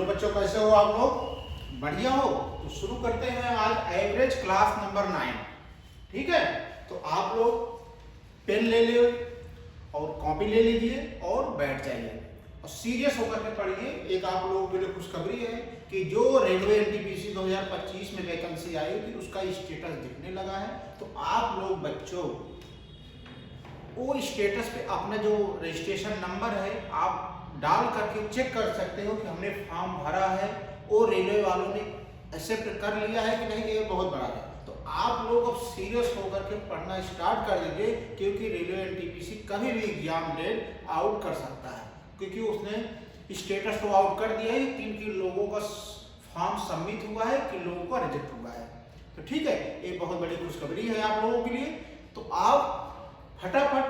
बच्चों कैसे हो आप लोग? बढ़िया हो? तो शुरू करते हैं आज एवरेज क्लास नंबर 9। ठीक है, तो आप लोग पेन ले लो और कॉपी ले लीजिए और बैठ जाइए और सीरियस होकर के पढ़िए। एक आप लोगों के लिए खुशखबरी है कि जो रेलवे एनटीपीसी 2025 में वैकेंसी आई थी उसका स्टेटस दिखने लगा है। तो आप लोग बच्चों वो स्टेटस पे अपना जो रजिस्ट्रेशन नंबर है आप डाल करके चेक कर सकते हो कि हमने फॉर्म भरा है और रेलवे वालों ने एक्सेप्ट कर लिया है कि नहीं। ये बहुत बड़ा है, तो आप लोग अब सीरियस होकर के पढ़ना स्टार्ट कर दीजिए, क्योंकि रेलवे एनटीपीसी कभी भी एग्जाम डेट आउट कर सकता है, क्योंकि उसने स्टेटस तो आउट कर दिया है कि लोगों का फॉर्म सबमिट हुआ है कि लोगों का रिजेक्ट हुआ है। तो ठीक है, ये बहुत बड़ी खुशखबरी है आप लोगों के लिए। तो आप फटाफट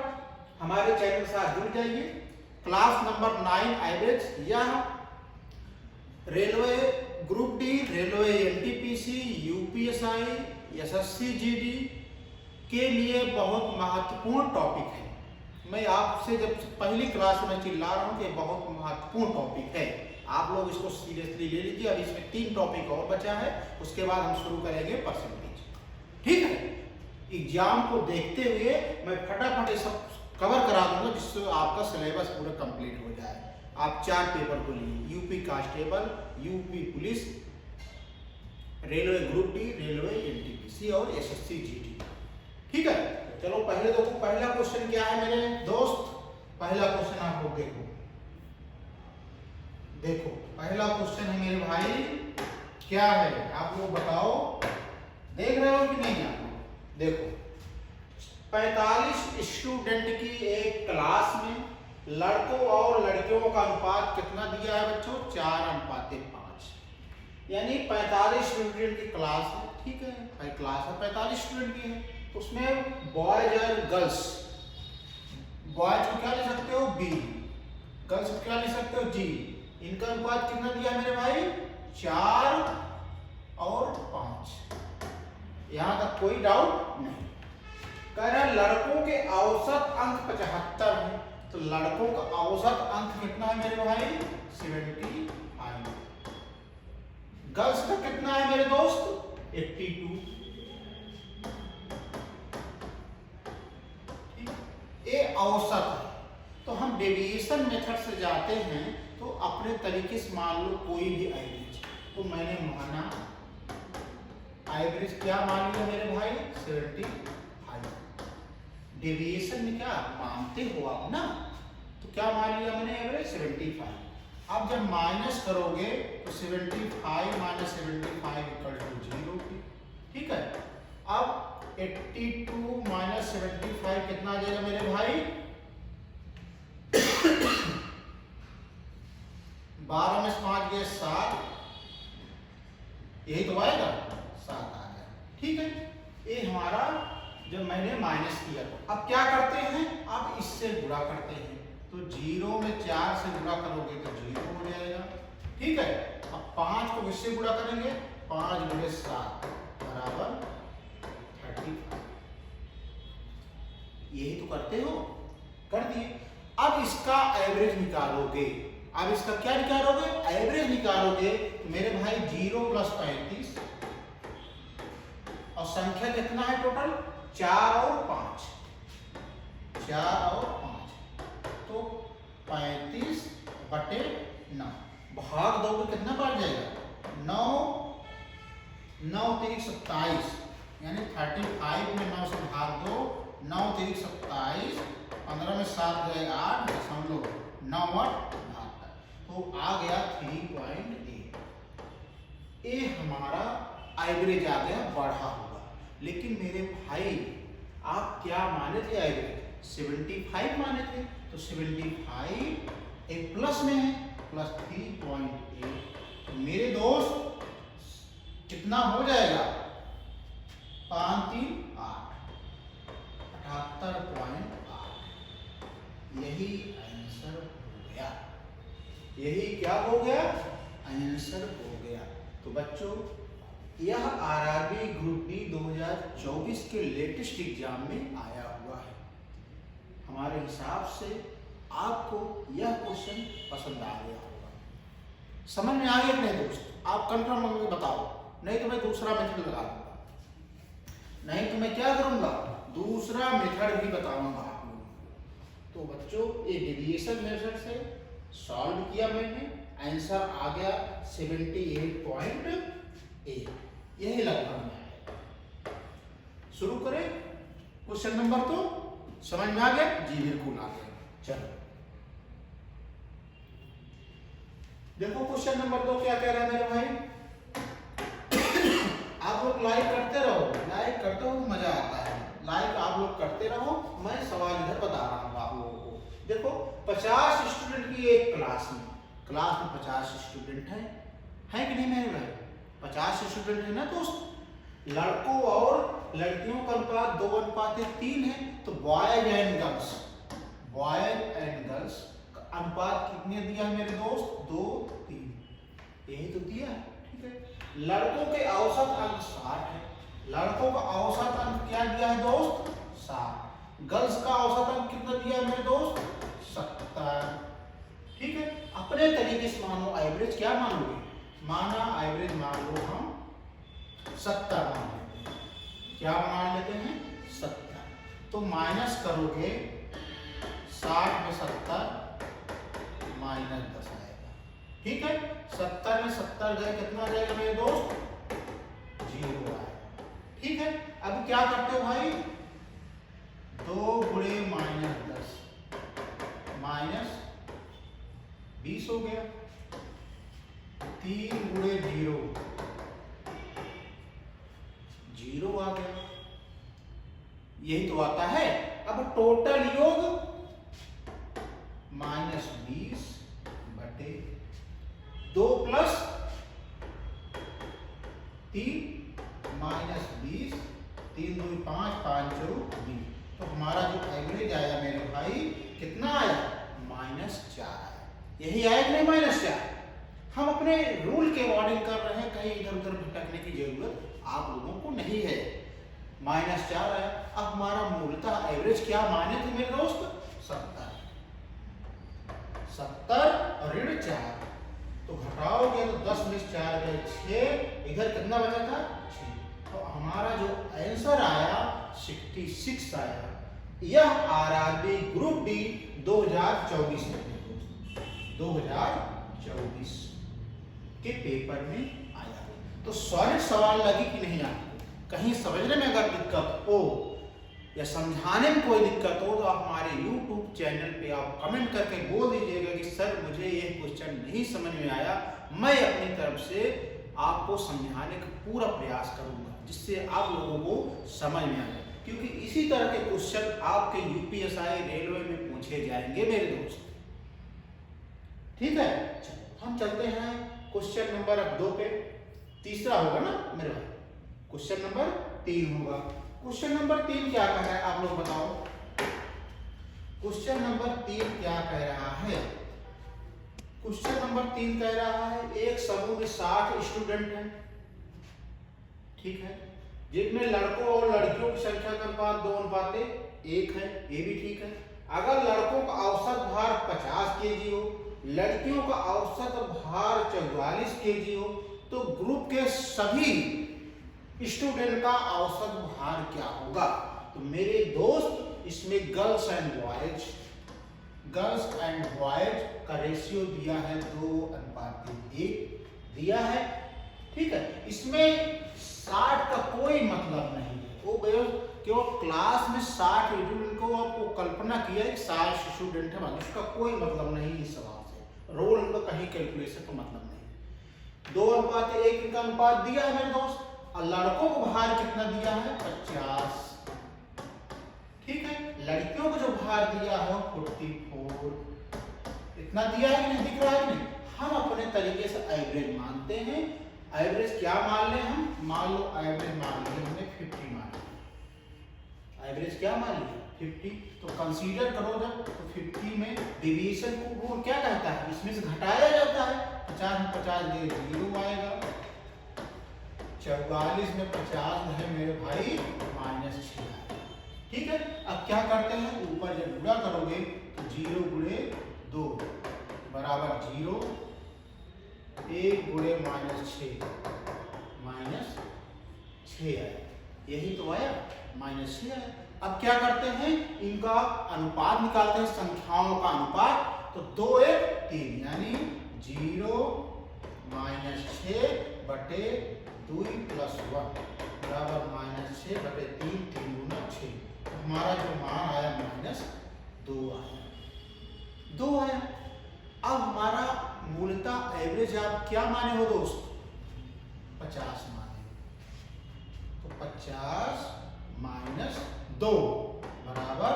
हमारे चैनल के साथ जुड़ जाइए। क्लास नंबर 9 एवरेज या railway group D, railway NTPC, UPSI, SSC GD के लिए बहुत महत्वपूर्ण टॉपिक है। मैं आपसे जब पहली क्लास में चिल्ला रहा हूँ कि बहुत महत्वपूर्ण टॉपिक है, आप लोग इसको सीरियसली ले लीजिए। अब इसमें 3 टॉपिक और बचा है, उसके बाद हम शुरू करेंगे परसेंटेज। ठीक है, एग्जाम को देखते हुए मैं फटाफट ये सब कवर करा दूंगा जिससे आपका सिलेबस पूरा कंप्लीट हो जाए। आप 4 पेपर को लिए, UP constable, UP police, railway group D, railway NTPC और एसएससी जीडी। ठीक है, चलो पहले देखो पहला क्वेश्चन क्या है मेरे दोस्त। पहला क्वेश्चन आप लोग देखो पहला क्वेश्चन है मेरे भाई, क्या है आप लोग बताओ। देख रहे हो कि नहीं? आप देखो 45 स्टूडेंट की एक क्लास में लड़कों और लड़कियों का अनुपात कितना दिया है बच्चों? 4:5। यानी 45 स्टूडेंट की क्लास है। ठीक है, भाई क्लास है 45 स्टूडेंट की है, तो उसमें बॉयज और गर्ल्स, बॉयज को क्या ले सकते हो बी, गर्ल्स को क्या ले सकते हो जी। इनका अनुपात कितना दिया है मेरे भाई? 4 और 5। यहां तक कोई डाउट नहीं। कह रहा है लड़कों के औसत अंक 75 है, तो लड़कों का औसत अंक कितना है मेरे भाई? 75। गर्ल्स का कितना है मेरे दोस्त? 82। ये औसत है। तो हम डेविएशन मेथड से जाते हैं, तो अपने तरीके से मान लो कोई भी एवरेज, तो मैंने माना एवरेज क्या मान लिया मेरे भाई? 75। डेविएशन में क्या मानते हो आप ना, तो क्या मान लिया मैंने? एवरेज 75। अब जब माइनस करोगे तो 75 माइनस 75 इक्वल टू 0। ठीक है, अब 82 माइनस 75 कितना आ जाएगा मेरे भाई? 12 में 5 गए 7, यही तो आएगा, 7 आ गया। ठीक है, ये हमारा जब मैंने माइनस किया। अब क्या करते हैं? अब इससे गुणा करते हैं, तो 0 में 4 से गुणा करोगे तो 0 हो जाएगा। ठीक है, अब 5 को इससे गुणा करेंगे, 5 गुणे 7 बराबर 35। यही तो करते हो, कर दिए। अब इसका एवरेज निकालोगे। अब इसका क्या निकालोगे? एवरेज निकालोगे। तो मेरे भाई 0 + 35 और संख्या कितना है टोटल? 4 और 5, 4 और 5, तो 35/9। भाग दोगे कितना बढ़ जाएगा? 9 9 3 27, यानी 35 में 9 से भाग दो, 9 3 27, 15 में 7 जाएगा 8.98, तो आ गया 3.8। ये हमारा एवरेज आ गया बढ़ा हुआ। लेकिन मेरे भाई आप क्या माने थे? एवरेज 75 माने थे, तो 75 एक प्लस में है, प्लस 3.8। तो मेरे दोस्त कितना हो जाएगा? 5 3 8, 78.8। यही आंसर हो गया। यही क्या हो गया? आंसर हो गया। तो बच्चों यह आरआरबी ग्रुप डी 2024 के लेटेस्ट एग्जाम में आया हुआ है। हमारे हिसाब से आपको यह क्वेश्चन पसंद आ गया होगा। समझ में आ गया कि नहीं दोस्त? आप कंफर्म मुझे बताओ, नहीं तो मैं दूसरा मेथड लगा दूंगा, नहीं तो मैं क्या करूंगा, दूसरा मेथड भी बताऊंगा आप लोगों को। तो बच्चों ये डेविएशन मेथड से सॉल्व किया मैंने, आंसर आ गया 78.8, यही लगभग में है। शुरू करें क्वेश्चन नंबर, तो समझ में आ गया? जी बिल्कुल आ गया। चलो देखो क्वेश्चन नंबर 2 क्या कह रहा है मेरे भाई। आप लोग लाइक करते रहो, लाइक करते हो मजा आता है, लाइक आप लोग करते रहो, मैं सवाल इधर बता रहा हूँ आप लोगों को। देखो 50 स्टूडेंट की एक क्लास में 50 स्टूडेंट है कि नहीं मेरे भाई? 50 स्टूडेंट है ना दोस्त। लड़कों और लड़कियों का अनुपात 2:3 है, तो बॉयज एंड गर्ल्स का अनुपात कितने दिया है मेरे दोस्त? 2:3, यही तो दिया है। ठीक है, लड़कों के औसत अंक 60 है, लड़कों का औसत अंक क्या दिया है दोस्त? 60। गर्ल्स का औसत अंक कितना दिया है मेरे दोस्त? 70। ठीक है, अपने तरीके से मानो एवरेज क्या मानोगे? माना एवरेज मान लो हम 70 मान लेते हैं। क्या मान लेते हैं? 70। तो माइनस करोगे 60 में 70 -10 आएगा। ठीक है, 70 में 70 गए, कितना आ जाएगा मेरे दोस्त? 0 आएगा। ठीक है, अब क्या करते हो भाई? 2 गुणे -10 -20 हो गया। 3 गुणे 0 0 आ गया, यही तो आता है। अब टोटल योग -20 बटे 2 + 3 -20, 3 2 5 5 4 20। तो हमारा जो एवरेज आया मेरे भाई कितना आया? -4 आया। यही आया कि नहीं? -4। हम अपने रूल के अकॉर्डिंग कर रहे हैं, कहीं इधर उधर भटकने की जरूरत आप लोगों को नहीं है। -4 आया। अब हमारा मूलतः एवरेज क्या माने थे मेरे दोस्त? 70। 70 और ऋण 4, तो घटाओगे तो 10 में 4 गए 6, इधर कितना बचा था? 6। तो हमारा जो आंसर आया 66 आया। यह आरआरबी ग्रुप डी 2024 में 2024 के पेपर में आया। तो सॉलिड सवाल लगी कि नहीं आपको? कहीं समझने में अगर दिक्कत हो या समझाने में कोई दिक्कत हो तो आप हमारे YouTube चैनल पे आप कमेंट करके बोल दीजिएगा कि सर मुझे ये क्वेश्चन नहीं समझ में आया। मैं अपनी तरफ से आपको समझाने का पूरा प्रयास करूंगा जिससे आप लोगों को समझ में आए, क्योंकि इसी तरह के क्वेश्चन आपके यूपीएसआई रेलवे में पूछे जाएंगे मेरे दोस्त। ठीक है, हम चलते हैं क्वेश्चन नंबर 2 पे। तीसरा होगा ना मेरे भाई, क्वेश्चन नंबर 3 होगा। क्वेश्चन नंबर 3 क्या कह रहा है आप लोग बताओ? क्वेश्चन नंबर 3 क्या कह रहा है? क्वेश्चन नंबर 3 कह रहा है एक समूह में 60 स्टूडेंट हैं, ठीक है, जिनमें लड़कों और लड़कियों की संख्या का अनुपात 2:1 है, ये भी ठीक है। अगर लड़कों का औसत भार 50 केजी हो, लड़कियों का औसत भार 44 केजी हो, तो ग्रुप के सभी स्टूडेंट का औसत भार क्या होगा? तो मेरे दोस्त इसमें गर्ल्स एंड बॉयज का रेशियो दिया है 2:1 दिया है। ठीक है, इसमें 60 का कोई मतलब नहीं है। वो केवल क्लास में 60 स्टूडेंट को आपको कल्पना किया है 60 स्टूडेंट है, उसका कोई मतलब नहीं इस सवाल से। रोल का कहीं कैलकुलेशन का मतलब नहीं। 2:1 का अनुपात दिया है मेरे दोस्त, और लड़कों को भार कितना दिया है? 50। ठीक है, लड़कियों को जो भार दिया है 44। इतना दिया है कि नहीं? दिख रहा है कि नहीं? हम अपने तरीके से एवरेज मानते हैं। एवरेज क्या मान ले हम? मान लो एवरेज मान लिया हमने 50 मान लिया। एवरेज क्या मान लिया? 50। तो कंसीडर करो जब, तो 50 में डिवीजन को रूल क्या कहता है? इसमें से घटाया जाता है। 50 में 50 गए 0 आएगा। 44 में 50 है मेरे भाई -6 आएगा। ठीक है, अब क्या करते हैं? ऊपर जब गुणा करोगे तो 0 × 2 = 0, 1 गुणे -6 आया, यही तो आया, -6 आया। अब क्या करते हैं, इनका अनुपात निकालते हैं, संख्याओं का अनुपात। तो 2 1 3 यानी 0 -6 बटे 2 + 1 बराबर -6 बटे 3, 3 गुना 6। हमारा जो मान आया -2 आया, 2 आया। अब हमारा मूलतः एवरेज आप क्या माने हो दोस्त, 50 माने। तो 50 - 2 बराबर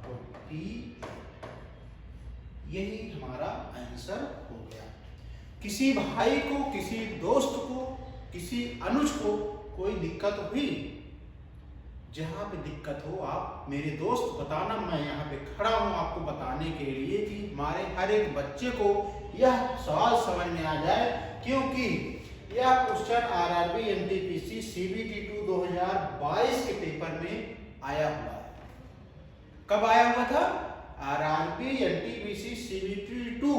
40। यही हमारा आंसर हो गया। किसी भाई को, किसी दोस्त को, किसी अनुज को कोई दिक्कत हुई, जहां पे दिक्कत हो आप मेरे दोस्त बताना, मैं यहाँ पे खड़ा हूं आपको बताने के लिए कि हमारे हर एक बच्चे को यह सवाल समझ में आ जाए, क्योंकि यह क्वेश्चन आरआरबी एनटीपीसी सीबीटी 2 2022 के पेपर में आया हुआ है। कब आया हुआ था, आरआरबी एनटीपीसी सीबीटी 2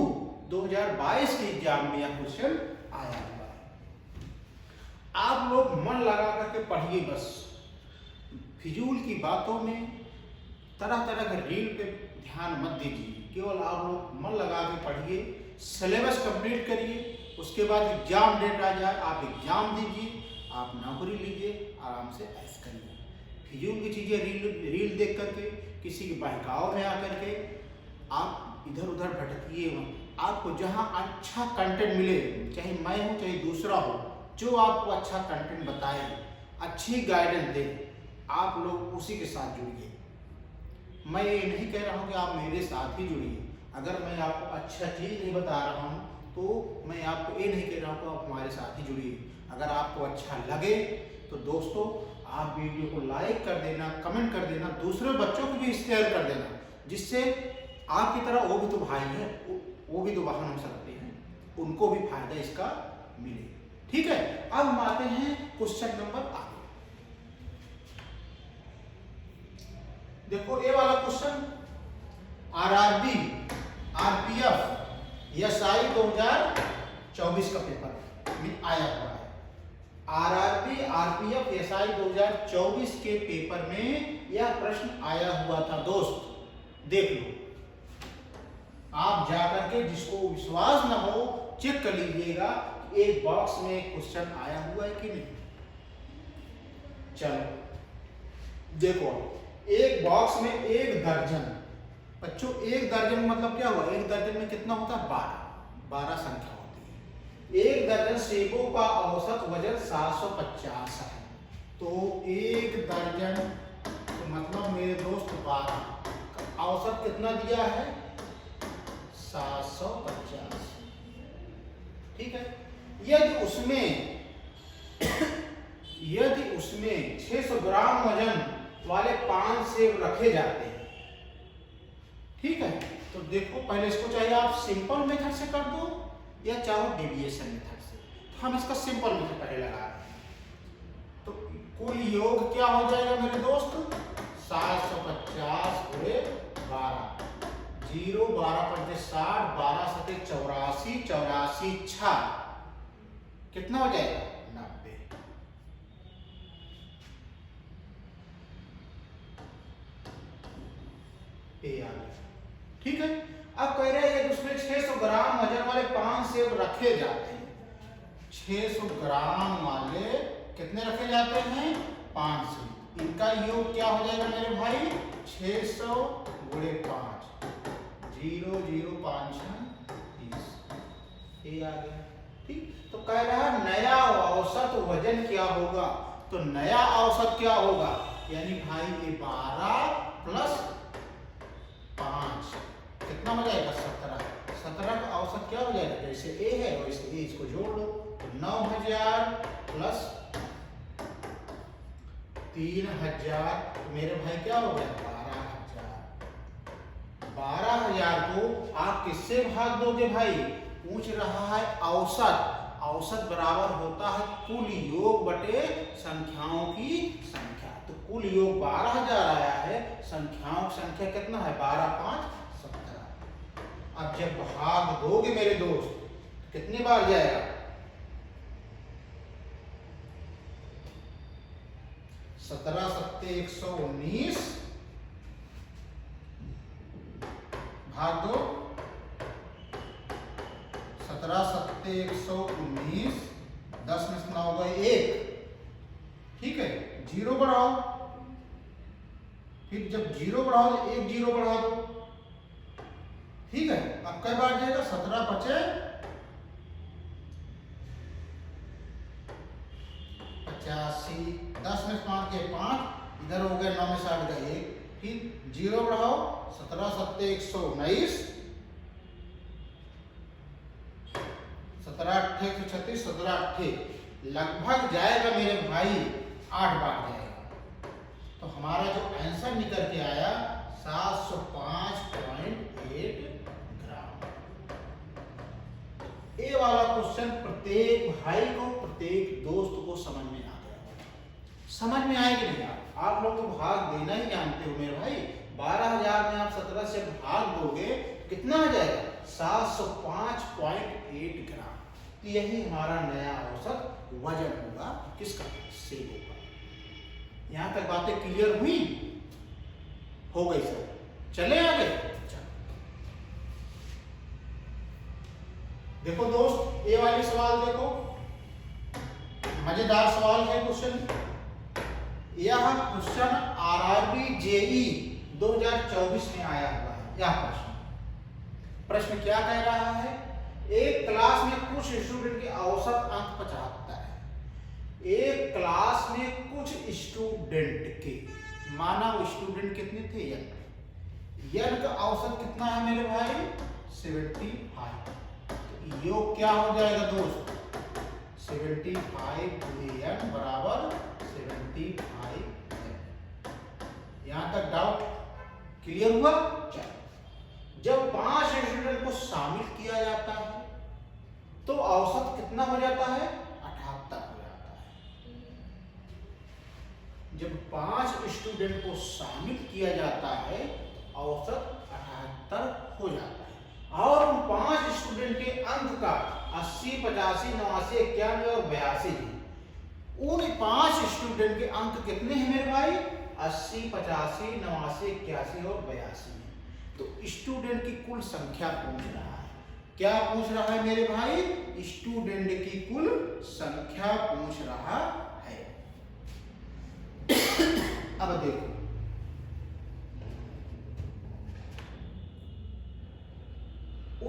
2022 के एग्जाम में यह क्वेश्चन आया हुआ है। आप लोग मन लगा करके पढ़िए, बस फिजूल की बातों में, तरह तरह के रील पे ध्यान मत दीजिए, केवल आप लोग मन लगा के पढ़िए, सिलेबस कंप्लीट करिए, उसके बाद एग्जाम डेट आ जाए आप एग्जाम दीजिए, आप नौकरी लीजिए, आराम से ऐश करिए। फिजूल की चीज़ें रील देख करके, किसी के बहकाव में आकर के आप इधर उधर भटकिए मत। आपको जहाँ अच्छा कंटेंट मिले, चाहे मैं हूँ चाहे दूसरा हो, जो आपको अच्छा कंटेंट बताए, अच्छी गाइडेंस दे, आप लोग उसी के साथ जुड़िए। मैं ये नहीं कह रहा हूँ कि आप मेरे साथ ही जुड़िए। अगर मैं आपको अच्छा चीज़ नहीं बता रहा हूँ तो मैं आपको ये नहीं कह रहा हूँ कि आप हमारे साथ ही जुड़िए। अगर आपको अच्छा लगे तो दोस्तों आप वीडियो को लाइक कर देना, कमेंट कर देना, दूसरे बच्चों को भी शेयर कर देना, जिससे आपकी तरह वो भी तो भाई है, वो भी तो वाहन हो सकते हैं, उनको भी फायदा इसका मिले। ठीक है, अब हम आते हैं क्वेश्चन नंबर आगे। देखो ये वाला क्वेश्चन आरआरबी आरपीएफ एसआई 2024 का पेपर में आया हुआ है। आरआरबी आरपीएफ एसआई 2024 के पेपर में यह प्रश्न आया हुआ था दोस्त, देख लो। आप जाकर के, जिसको विश्वास ना हो, चेक कर लीजिएगा एक बॉक्स में क्वेश्चन आया हुआ है कि नहीं। चलो देखो, एक बॉक्स में 1 दर्जन, बच्चों 1 दर्जन मतलब क्या हुआ, 1 दर्जन में कितना होता है, 12 संख्या होती है। 1 दर्जन सेबों का औसत वजन 750 है। तो 1 दर्जन तो मतलब मेरे दोस्त 12, औसत कितना दिया है, 750। ठीक है, यदि उसमें 600 ग्राम वजन वाले 5 सेब रखे जाते हैं, ठीक है, तो देखो पहले इसको चाहे आप सिंपल मेथड से कर दो या चाहो डेविएशन मेथड से। तो हम इसका सिंपल मेथड पहले लगा रहे हैं। तो कुल योग क्या हो जाएगा मेरे दोस्त, 750 गुणे 12, 0 12 पंचे 60, 12 सते 84, 84 6 कितना हो जाएगा, 90। ठीक है, अब कह रहे हैं उसमें 600 ग्राम वजन वाले 5 सेब रखे जाते हैं। 600 ग्राम वाले कितने रखे जाते हैं, 5 सेब। इनका योग क्या हो जाएगा मेरे भाई, 600 गुणे 5, 0 0 5 30, ये आ गया। ठीक, तो कह रहा है नया औसत वजन क्या होगा। तो नया औसत क्या होगा, यानी भाई ये 12 प्लस 5 कितना हो जाएगा, 17। 17 का औसत क्या हो जाएगा, जैसे ए है वैसे ए, इसको जोड़ लो। तो 9000 प्लस 3000, तो मेरे भाई क्या हो गया, 12000। 12000 को आप किससे भाग दोगे भाई, पूछ रहा है औसत। औसत बराबर होता है कुल योग बटे संख्याओं की संख्या। तो कुल योग 12000 आया है, संख्याओं की संख्या कितना है, 12 5 17। अब जब भाग दोगे मेरे दोस्त, कितनी बार जाएगा? 17 सत्ते 119 भाग 2, 17 सत्ते 119, 10 में से 9 गए 1, ठीक है। 0 बढ़ाओ, फिर जब 0 बढ़ाओ तो 1 0 बढ़ा दो, ठीक है। अब कई बार जाएगा? 17 पचे 85, 10 में 5 के 5, इधर हो गया 9 में 60 का 1, फिर 0 बढ़ाओ, 17 सत्ते 119, 17 अट्ठे 136, 17 अट्ठे लगभग जाएगा मेरे भाई 8 बार जाएगा। तो हमारा जो आंसर निकल के आया 705.8 ग्राम। ये वाला क्वेश्चन प्रत्येक भाई को, प्रत्येक दोस्त को समझ में आ गया। समझ में आएगी नहीं? आप लोग तो भाग देना ही जानते हो मेरे भाई। 12,000 में आप 17 से भाग दोगे कितना आ जाएगा? 705.8 ग्राम। तो यही हमारा नया औसत वजन होगा। किसका? सेब का। यहां तक बातें क्लियर हुई? हो गई सर? चले आगे। देखो दोस्त, ये वाली सवाल देखो, मजेदार सवाल है क्वेश्चन। यह क्वेश्चन आरआरबी जेई 2024 में आया हुआ है। यह प्रश्न क्या कह रहा है? एक क्लास में कुछ स्टूडेंट के औसत अंक 75 है। एक क्लास में कुछ स्टूडेंट के, माना वो स्टूडेंट कितने थे? n का औसत कितना है मेरे भाई? 75। तो योग क्या हो जाएगा दोस्त? 75 n बराबर 75। यहां तक डाउट क्लियर हुआ? चलो, जब 5 स्टूडेंट को शामिल किया जाता है तो औसत कितना हो जाता है? 78 हो जाता है। जब 5 स्टूडेंट को शामिल किया जाता है औसत 78 हो जाता है। और उन 5 स्टूडेंट के अंक का 80, 85, 89, 91 और 82 है। उन 5 स्टूडेंट के अंक कितने हैं मेरे भाई? 80, 85, 89, 81 और 82 है। तो स्टूडेंट की कुल संख्या पूछ रहा है। क्या पूछ रहा है मेरे भाई? स्टूडेंट की कुल संख्या पूछ रहा है। अब देखो,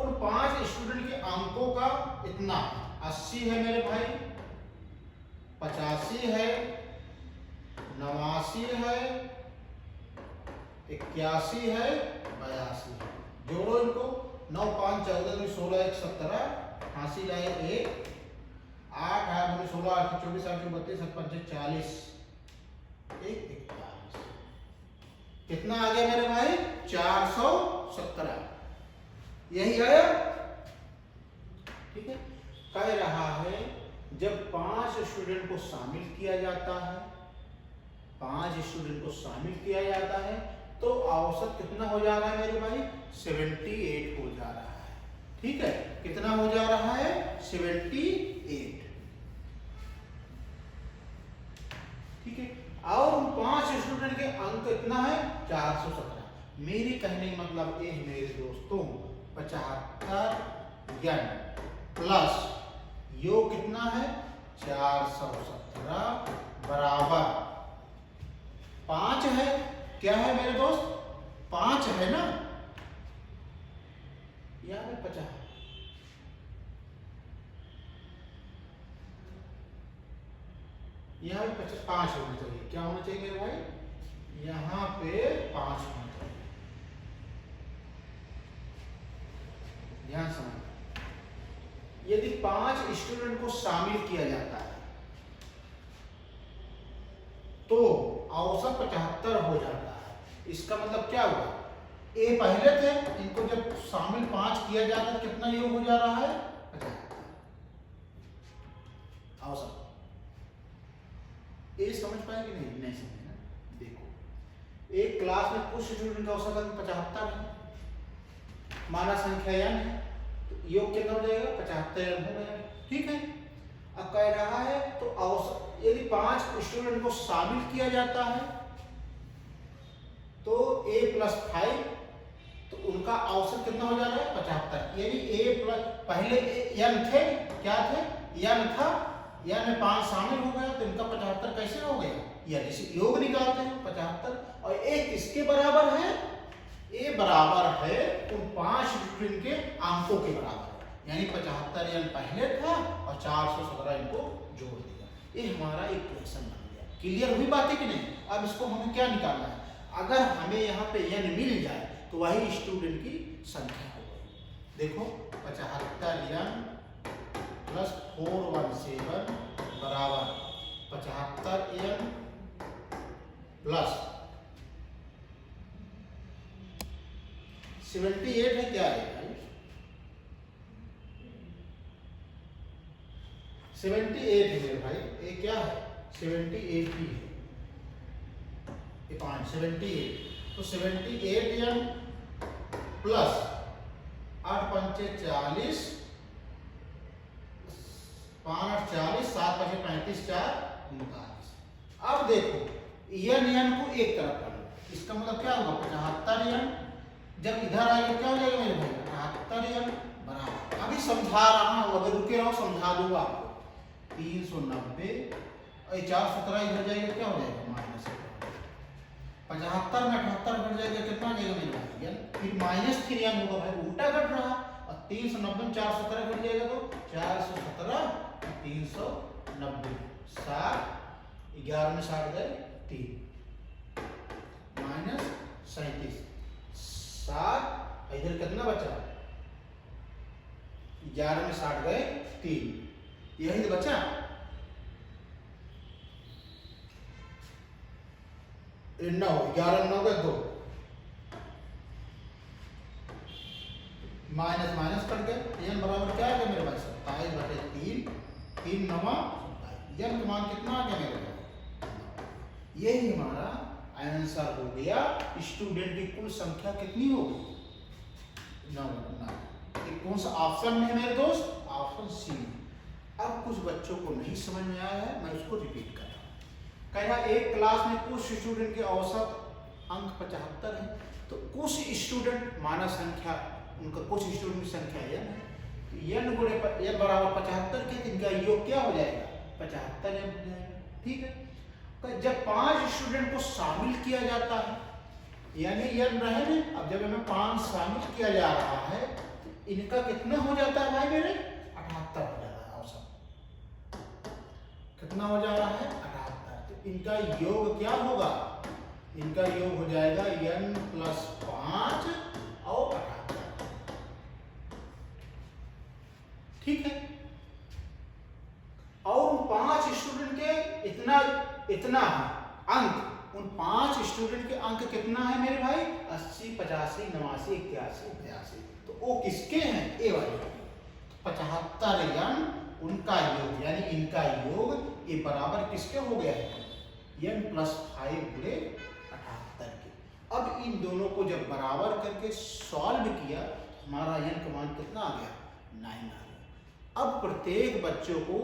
उन 5 स्टूडेंट के अंकों का इतना 80 है मेरे भाई, 85 है, 89 है, 81 है, 82 है। जोड़ो इनको। 9 5 14 2 16 1 17, 88 लाए 1, 8 8 2 16 8 24 8 32 8 5 40, 1 41। कितना आ गया मेरे भाई? 417। यही आया, ठीक है। कह रहा है जब 5 स्टूडेंट को शामिल किया जाता है, 5 स्टूडेंट को शामिल किया जाता है तो औसत कितना हो जा रहा है मेरे भाई? 78 हो जा रहा है। ठीक है, कितना हो जा रहा है? 78। ठीक है, और उन 5 स्टूडेंट के अंक कितना है? 417। मेरे कहने का मतलब ये है मेरे दोस्तों, 75 n प्लस योग कितना है? 417 बराबर 5 है। क्या है मेरे दोस्त? 5 है ना, यहाँ पे 50, यहाँ पे 5 होना चाहिए। क्या होना चाहिए मेरे भाई? यहाँ पे 5 होना चाहिए। ध्यान समझ, यदि 5 स्टूडेंट को शामिल किया जाता है तो औसत 75 हो जाता है। इसका मतलब क्या हुआ? ए पहले थे, इनको जब शामिल 5 किया जाता है कितना योग हो जा रहा है? 75 औसत। ये समझ पाए कि नहीं? नहीं समझे ना? देखो, एक क्लास में कुछ स्टूडेंट का औसत 75 है, माना संख्या n है, तो योग कितना हो जाएगा 75 हो गया। ठीक है, अब कह रहा है तो औसत यदि 5 स्टूडेंट को शामिल किया जाता है तो A+5 तो उनका औसत कितना हो जा रहा है 75। यानी A+ पहले n थे, क्या थे n था, n में 5 शामिल हो गया तो इनका 75 कैसे हो गया, यानी से योग निकालते हैं 75 और एक इसके बराबर है, A बराबर है उन 5 स्टूडेंट के अंकों के बराबर, यानी 75 n पहले था और 417 इनको जोड़ दिया। ये हमारा एक क्वेश्चन बन गया। क्लियर हुई बात है कि नहीं? अब इसको हमें क्या निकालना है, अगर हमें यहाँ पे n मिल जाए तो वही स्टूडेंट की संख्या हो गई। देखो 75n प्लस 417 बराबर 75n प्लस 78 है, क्या है भाई 78 है भाई, ये क्या है 78 ही है, ये 5 78 तो 78n प्लस 8 पंचे 40 5 40 7 पंचे 35 4 39। अब देखो n को एक तरफ कर लो, इसका मतलब क्या होगा 75n, जब इधर आएगा क्या हो जाएगा मेरे भाई 78n बराबर। अभी समझा रहा हूं, अगर रुके रहो समझा दूंगा आपको। 390 और 417 इधर जाएगा क्या हो जाएगा माइनस 75 में 78 घट जाएगा, कितना आ जाएगा मेरे भाई फिर -3n होगा भाई, उल्टा घट रहा। और 390 में 417 घट जाएगा तो 417 390 7 11 में 60 गए 3 -37 7 इधर कितना बचा 11 में 60 गए 3, यही तो बचा। नौ 11 9 गए 2 माइनस माइनस कट गए, n बराबर क्या आ गया मेरे पास 27 बटे 3 3 9 27, n का मान कितना आ गया मेरे पास, यही हमारा आंसर हो गया। स्टूडेंट की कुल संख्या कितनी होगी 9। कौन सा ऑप्शन में है मेरे दोस्त, ऑप्शन सी। अब कुछ बच्चों को नहीं समझ में आया है, मैं उसको रिपीट कर रहा हूँ। कह रहा एक क्लास में कुछ स्टूडेंट के औसत अंक 75 है, तो कुछ स्टूडेंट मानव संख्या उनका कुछ स्टूडेंट की संख्या n है, तो n गुणे n बराबर 75 के, इनका योग क्या हो जाएगा 75 n हो जाएगा। ठीक है, तो जब 5 स्टूडेंट को शामिल किया जाता है, यानी n रहे ना, अब जब हमें 5 शामिल किया जा रहा है तो इनका कितना हो जाता है भाई मेरे 78 हो जा रहा है औसत, कितना हो जा रहा है 78। तो इनका योग क्या होगा, इनका योग हो जाएगा n प्लस 5 और 78। ठीक है, और उन 5 स्टूडेंट के इतना अंक, उन 5 स्टूडेंट के अंक कितना है मेरे भाई 80 85 89 81 82, तो वो किसके हैं ए वाले 75 n उनका योग, यानी इनका योग ये बराबर किसके हो गया है n प्लस 5 गुणे 78 के। अब इन दोनों को जब बराबर करके सॉल्व किया हमारा n का मान कितना आ गया 9 आ गया। अब प्रत्येक बच्चों को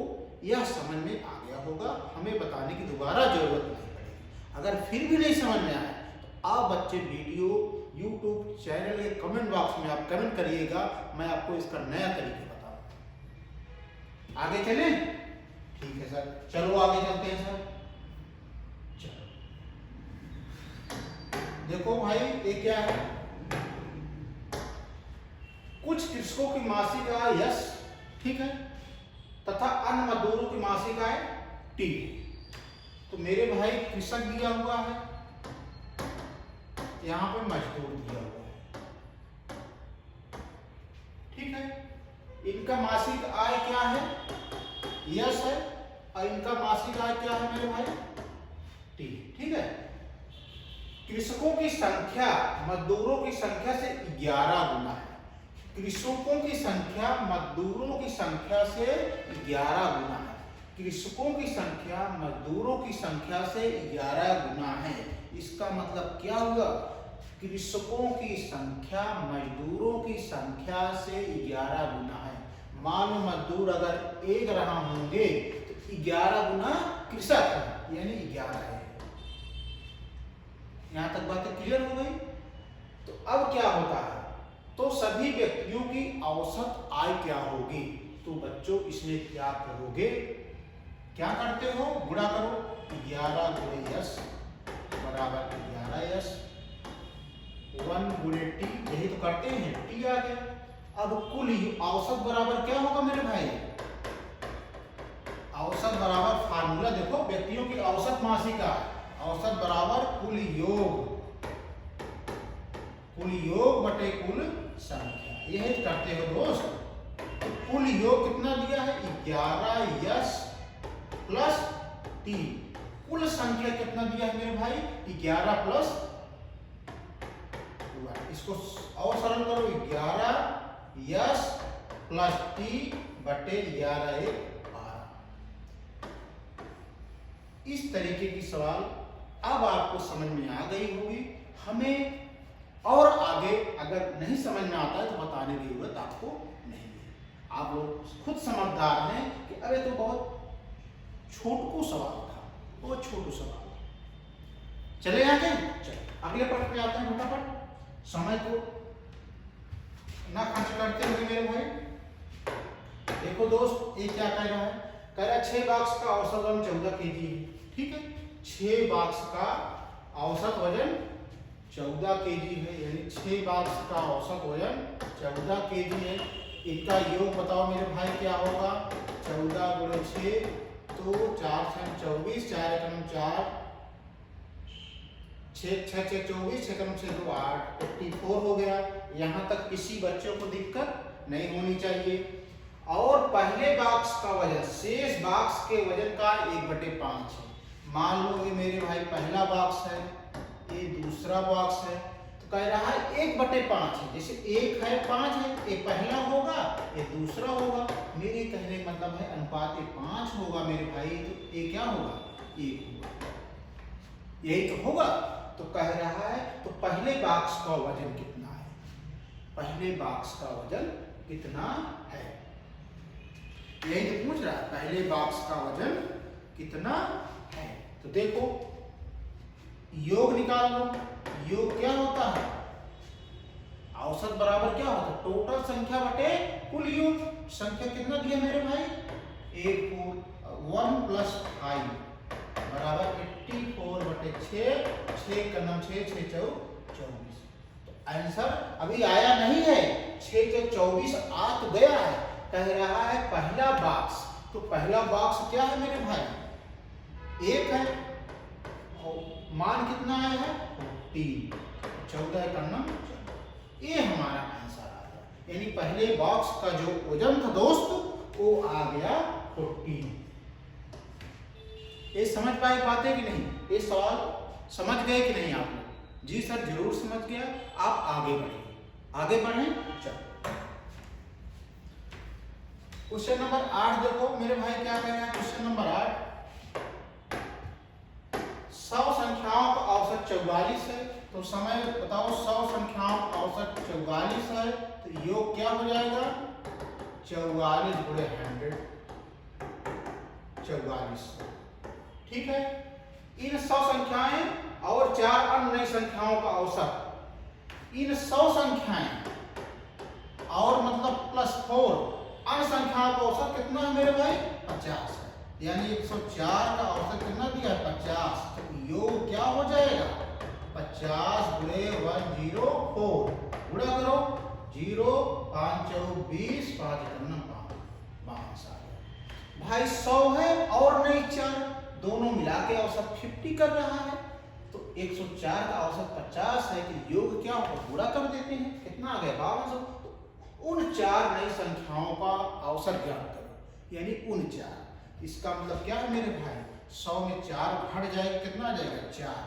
यह समझ में आ गया होगा, हमें बताने की दोबारा जरूरत नहीं पड़ेगी। अगर फिर भी नहीं समझ में आए तो आप बच्चे वीडियो YouTube चैनल के कमेंट बॉक्स में आप कमेंट करिएगा, मैं आपको इसका नया तरीका बताऊंगा। आगे चलें? ठीक है सर, चलो आगे चलते हैं सर। चलो देखो भाई ये क्या है, कुछ कृषकों की मासिक आय यस, ठीक है, तथा अन्य मजदूरों की मासिक आय टी। तो मेरे भाई कृषक दिया हुआ है, यहां पे मजदूर दिया हुआ है, ठीक है। इनका मासिक आय क्या है यस है, और इनका मासिक आय क्या है मेरे भाई टी, ठीक है। कृषकों की संख्या मजदूरों की संख्या से 11 गुना है, कृषकों की संख्या मजदूरों की संख्या से 11 गुना है, कृषकों की संख्या मजदूरों की संख्या से 11 गुना है। इसका मतलब क्या हुआ, कृषकों की संख्या मजदूरों की संख्या से 11 गुना मान लो मजदूर अगर 1 रहा होंगे तो 11 गुना कृषक है, यानी 11 है। यहां तक बातें क्लियर हो गई। तो अब क्या होता है, तो सभी व्यक्तियों की औसत आय क्या होगी। तो बच्चों इसमें क्या करोगे, क्या करते हो, गुणा करो। 11 गुणे यस बराबर 11 यस, 1 गुणे टी, यही तो करते हैं, टी आ गया। अब कुल औसत बराबर क्या होगा मेरे भाई, औसत बराबर फार्मूला देखो, व्यक्तियों की औसत मासिक आय, औसत बराबर कुल योग बटे कुल संख्या, यही करते हो दोस्त। तो कुल योग कितना दिया है, 11 यस प्लस टी। कुल संख्या कितना दिया है मेरे भाई, 11 प्लस, इसको और सरल करो, 11 यस प्लस टी बटे 11 1 12। इस तरीके की सवाल अब आपको समझ में आ गई होगी। हमें और आगे अगर नहीं समझ में आता है तो बताने की जरूरत आपको नहीं है। आप लोग खुद समझदार हैं कि अरे तो बहुत छोटू सवाल था, बहुत छोटू सवाल। चले आगे, चले अगले प्रश्न पे आते हैं फटाफट, समय को ना खर्च करते हुए मेरे भाई। देखो दोस्त, ये क्या कह रहा है, कह रहा है 6 बॉक्स का औसत वजन 14 केजी है। ठीक है, 6 बॉक्स का औसत वजन 14 केजी है, यानी 6 बॉक्स का औसत वजन 14 केजी है। इनका योग बताओ मेरे भाई क्या होगा, 14 गुणे 6 तो 4 6 24, 4 एकम 4, 6 6 6 24, 6 एकम 6 2 8, 84 हो गया। यहाँ तक किसी बच्चों को दिक्कत नहीं होनी चाहिए। और पहले बॉक्स का वजन शेष बॉक्स के वजन का 1/5 है। मान लो ये मेरे भाई पहला बॉक्स है, ये दूसरा बॉक्स है, तो कह रहा है 1/5 है। जैसे 1 है 5 है, ये पहला होगा ये दूसरा होगा। मेरे कहने का मतलब है अनुपात 5 होगा मेरे भाई, तो ये क्या होगा, 1 होगा, यही तो होगा। तो कह रहा है तो पहले बॉक्स का वजन कितना है, पहले बॉक्स का वजन कितना है, यही तो पूछ रहा है, पहले बॉक्स का वजन कितना है। तो देखो योग निकाल लो। योग क्या होता है, औसत बराबर क्या होता है, टोटल संख्या बटे कुल योग। संख्या कितना दिया मेरे भाई, 1 प्लस 5 बराबर 84 बटे 6, 6 का नाम 6 6 24। तो आंसर अभी आया नहीं है, 6 से 24 आ तो गया है। कह रहा है पहला बॉक्स, तो पहला बॉक्स क्या है मेरे भाई, 1 है, और मान कितना आया है 3, 14 का नाम, ये हमारा आंसर आ गया। यानी पहले बॉक्स का जो वजन था दोस्त वो आ गया 14। ये समझ पाए बातें कि नहीं, ये सवाल समझ गए कि नहीं आप लोग, जी सर जरूर समझ गया। आप आगे बढ़िए, आगे बढ़ें। चलो क्वेश्चन नंबर 8 देखो मेरे भाई क्या कह रहे हैं। क्वेश्चन नंबर 8, 100 संख्याओं का औसत 44 है, तो समय बताओ 100 संख्याओं का औसत 44 है, तो योग क्या हो जाएगा, 44 गुणे 100, 44। ठीक है, इन 100 संख्याएं और 4 अन्य नई संख्याओं का औसत, इन 100 संख्याएं और मतलब प्लस 4 अन्य संख्याओं का औसत कितना है मेरे भाई, 50 है। यानी 104 का औसत कितना दिया है, 50। तो योग क्या हो जाएगा, 50 गुणे 104, गुणा करो 0 5 4 20, 5 52 भाई 100 है और नहीं 4, दोनों मिला के औसत 50 कर रहा है। तो 104 का औसत 50 है, कि योग क्या होगा, गुणा कर देते हैं, कितना आ गया 5200। उन 4 नई संख्याओं का औसत ज्ञात करो, यानी 49। इसका मतलब क्या है मेरे भाई, 100 में 4 घट जाएगा, कितना आ जाएगा 4।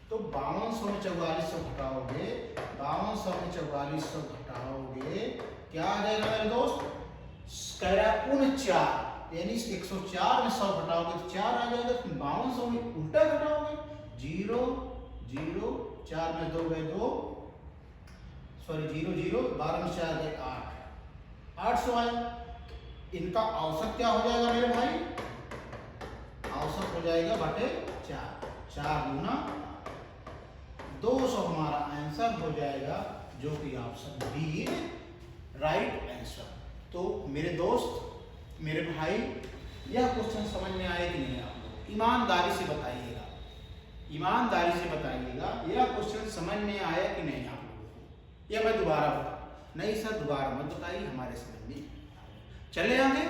तो 5200 में 4400 घटाओगे, 5200 में 4400 घटाओगे, क्या आ जाएगा मेरे दोस्त, कह रहा है 49, यानी 104 में 100 घटाओगे तो 4 आ जाएगा। 5200 में उल्टा घटाओगे, 0 0, 4 में 2 गए 2, सॉरी 0 0, 12 में 4 गए 8, 800 आया। इनका औसत क्या हो जाएगा मेरे भाई? औसत हो जाएगा बटे 4, 4 गुना 200 हमारा आंसर हो जाएगा, जो कि ऑप्शन बी राइट आंसर। तो मेरे दोस्त, मेरे भाई, यह क्वेश्चन समझ में आए कि नहीं? आप लोग ईमानदारी से बताइएगा, ईमानदारी से बताइएगा, यह क्वेश्चन समझ में आया कि नहीं आप लोगों को? या मैं दोबारा बताऊं? नहीं सर दोबारा मत बताइए, हमारे समझ में। चले आगे,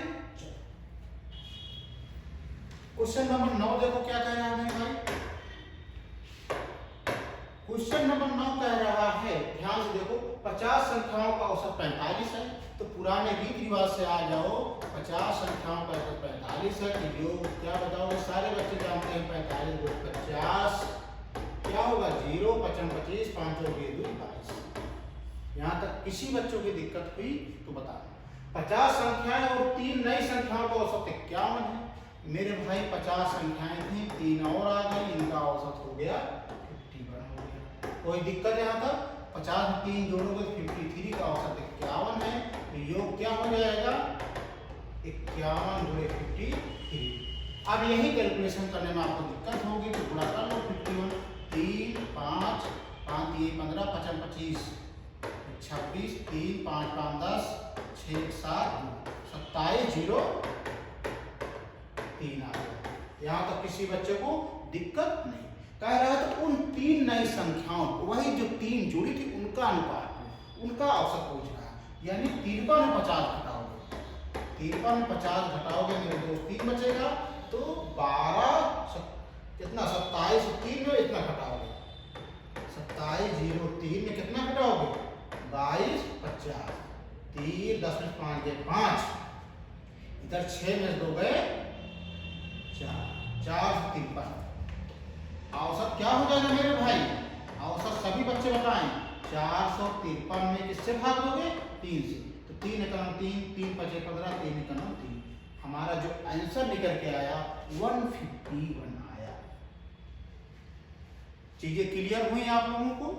क्वेश्चन नंबर 9 देखो क्या कह रहा है भाई। क्वेश्चन नंबर 9 कह रहा है, ध्यान से देखो, 50 संख्याओं का औसत 45 है। तो पुराने रीति रिवाज से आ जाओ, 50 संख्याओं का औसत 45 है कि योग क्या बताओगे? सारे बच्चे जानते हैं 45 को 50 क्या होगा? 0, 55, 25, 5 और 22। यहाँ तक किसी बच्चों की दिक्कत हुई तो बता। 50 संख्याएं और 3 नई संख्याओं का औसत 51 है। मेरे भाई 50 संख्याएं थी, 3 और आ गई, इनका औसत हो गया 51 हो गया। कोई दिक्कत यहाँ तक? 50 में 3 जोड़ोगे 53 का औसत 51 है। तो योग क्या हो जाएगा? 51 गुणे 53। अब यही कैलकुलेशन करने में आपको दिक्कत होगी तो गुणा कर लो 51, 3, 5, 5, 3, 15, 55, 25, 26, 3, 5, 5, 10, 6, 7, 27, 0, 3 आ गया। यहाँ तक किसी बच्चे को दिक्कत नहीं। कह रहा है तो उन 3 नई संख्याओं को, वही जो 3 जुड़ी थी उनका अनुपात, उनका औसत पूछ रहा है। यानी 53 में 50 घटाओगे, 53 में 50 घटाओगे मेरे दोस्त 3 बचेगा, तो 12 कितना? 27, 3 में इतना घटाओगे, 27, 0, 3 में कितना घटाओगे? 22, 50, 3, 10 में 5 गए 5, इधर 6 में 2 गए 4, 4 53। औसत क्या हो जाएगा मेरे भाई? औसत सभी बच्चे बताएं। 453 में किससे भाग दोगे? 3 से। तो 3 एकम 3, 3 5 15, 3 एकम 3। हमारा जो आंसर निकल के आया 151 आया। चीजें क्लियर हुई आप लोगों को?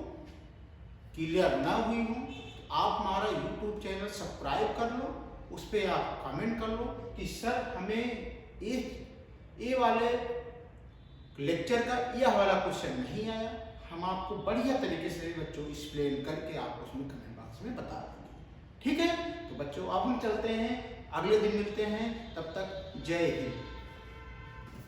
क्लियर ना हुई हो तो आप हमारा YouTube चैनल सब्सक्राइब कर लो, उस पर आप कमेंट कर लो कि सर हमें ये वाले लेक्चर का यह वाला क्वेश्चन नहीं आया। हम आपको बढ़िया तरीके से बच्चों एक्सप्लेन करके आपको उसमें कमेंट बॉक्स में बता देंगे। ठीक है, तो बच्चों अब हम चलते हैं, अगले दिन मिलते हैं, तब तक जय हिंद।